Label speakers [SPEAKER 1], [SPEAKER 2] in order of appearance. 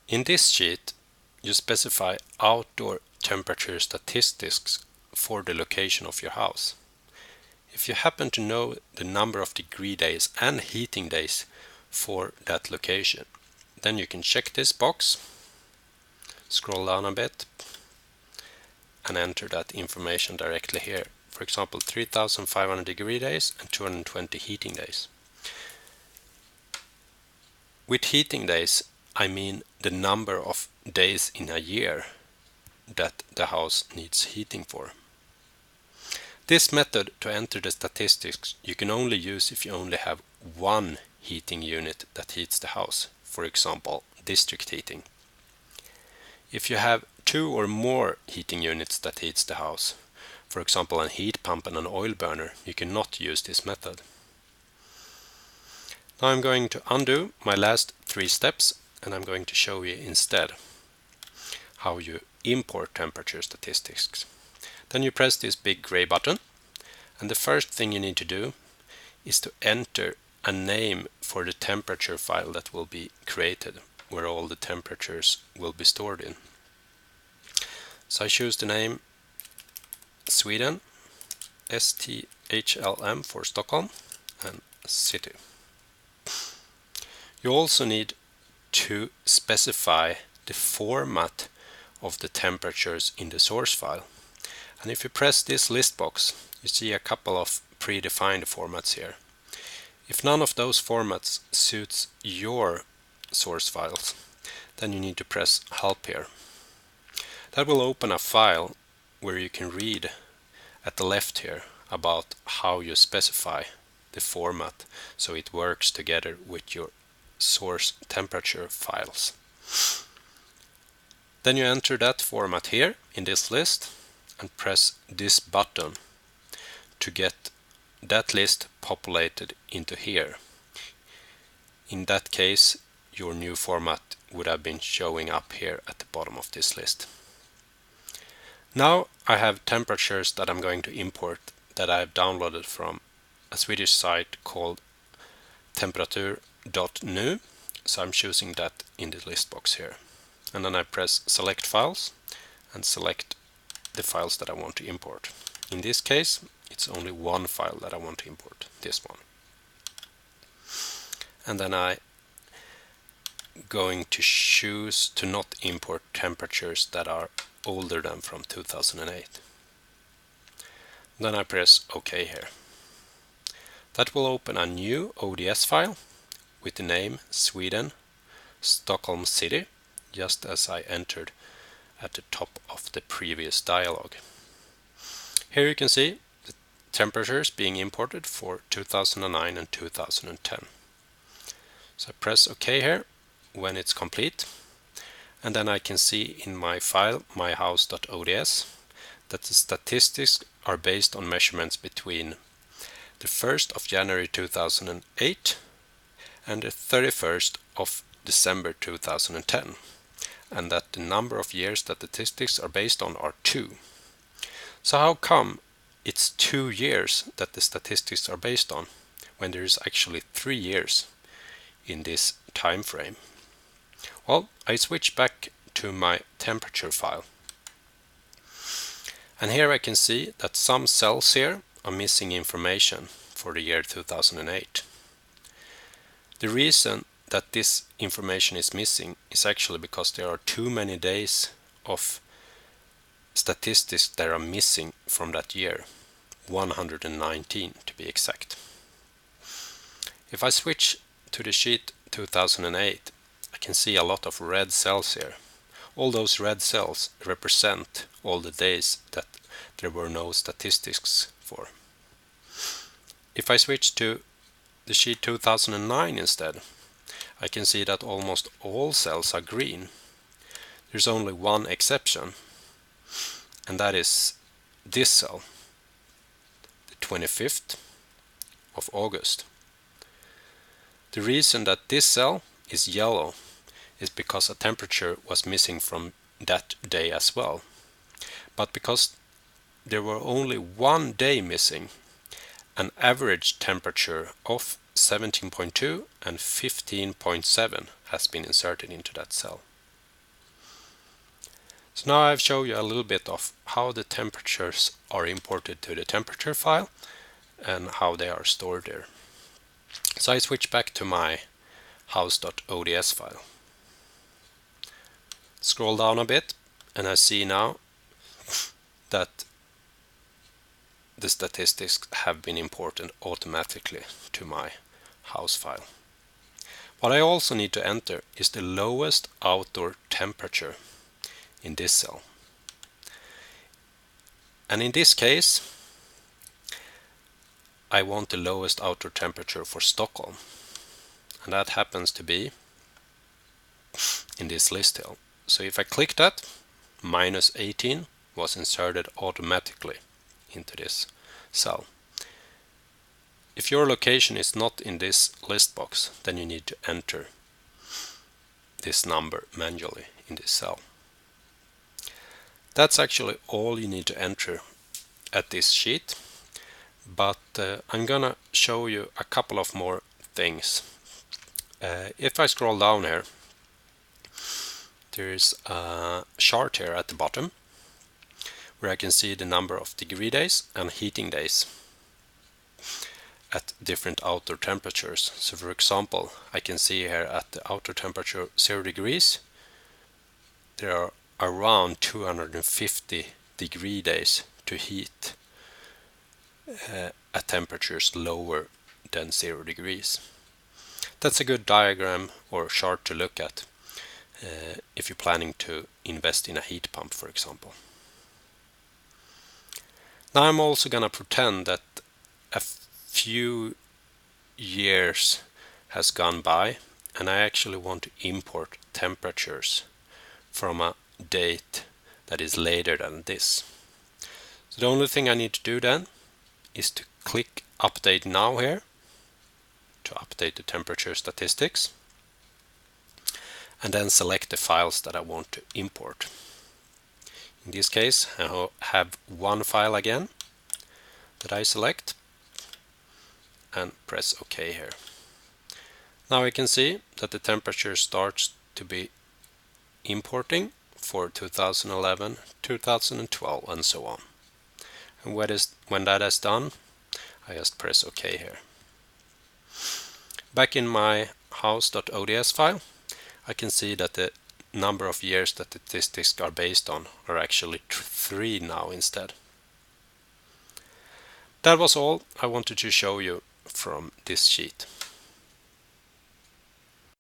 [SPEAKER 1] In this sheet, you specify outdoor temperature statistics for the location of your house. If you happen to know the number of degree days and heating days for that location, then you can check this box, scroll down a bit, and enter that information directly here. For example, 3,500 degree days and 220 heating days. With heating days, I mean the number of days in a year that the house needs heating for. This method to enter the statistics you can only use if you only have one heating unit that heats the house, for example, district heating. If you have two or more heating units that heats the house, for example a heat pump and an oil burner, you cannot use this method. Now I'm going to undo my last 3 steps and I'm going to show you instead how you import temperature statistics. Then you press this big gray button, and the first thing you need to do is to enter a name for the temperature file that will be created, where all the temperatures will be stored in. So I choose the name Sweden, STHLM for Stockholm, and city. You also need to specify the format of the temperatures in the source file. And if you press this list box, you see a couple of predefined formats here. If none of those formats suits your source files, then you need to press Help here. That will open a file where you can read at the left here about how you specify the format so it works together with your source temperature files. Then you enter that format here in this list and press this button to get that list populated into here. In that case, your new format would have been showing up here at the bottom of this list. Now I have temperatures that I'm going to import that I've downloaded from a Swedish site called temperatur.nu. So I'm choosing that in the list box here. And then I press Select Files and select the files that I want to import. In this case, it's only one file that I want to import, this one. And then I'm going to choose to not import temperatures that are older than from 2008. Then I press OK here. That will open a new ODS file with the name Sweden, Stockholm City, just as I entered at the top of the previous dialog. Here you can see the temperatures being imported for 2009 and 2010. So I press OK here when it's complete, and then I can see in my file myhouse.ods that the statistics are based on measurements between the 1st of January 2008 and the 31st of December 2010, and that the number of years that the statistics are based on are 2. So how come it's 2 years that the statistics are based on when there is actually 3 years in this time frame? Well, I switch back to my temperature file, and here I can see that some cells here are missing information for the year 2008. The reason that this information is missing is actually because there are too many days of statistics that are missing from that year, 119 to be exact. If I switch to the sheet 2008, I can see a lot of red cells here. All those red cells represent all the days that there were no statistics for. If I switch to the sheet 2009 instead, I can see that almost all cells are green. There's only one exception, and that is this cell, the 25th of August. The reason that this cell is yellow is because a temperature was missing from that day as well. But because there were only one day missing, an average temperature of 17.2 and 15.7 has been inserted into that cell. So now I've shown you a little bit of how the temperatures are imported to the temperature file and how they are stored there. So I switch back to my house.ods file. Scroll down a bit and I see now that the statistics have been imported automatically to my house file. What I also need to enter is the lowest outdoor temperature in this cell. And in this case, I want the lowest outdoor temperature for Stockholm. And that happens to be in this list here. So if I click that, -18 was inserted automatically into this cell. If your location is not in this list box, then you need to enter this number manually in this cell. That's actually all you need to enter at this sheet, but I'm gonna show you a couple of more things. If I scroll down here, there is a chart here at the bottom where I can see the number of degree days and heating days at different outdoor temperatures. So for example, I can see here at the outer temperature 0 degrees, there are around 250 degree days to heat at temperatures lower than 0 degrees. That's a good diagram or chart to look at if you're planning to invest in a heat pump, for example. Now I'm also gonna pretend that a few years has gone by and I actually want to import temperatures from a date that is later than this. So the only thing I need to do then is to click Update Now here to update the temperature statistics, and then select the files that I want to import. In this case, I have one file again that I select and press OK here. Now we can see that the temperature starts to be importing for 2011, 2012 and so on. And when that is done, I just press OK here. Back in my house.ods file, I can see that the number of years that the statistics are based on are actually 3 now instead. That was all I wanted to show you from this sheet.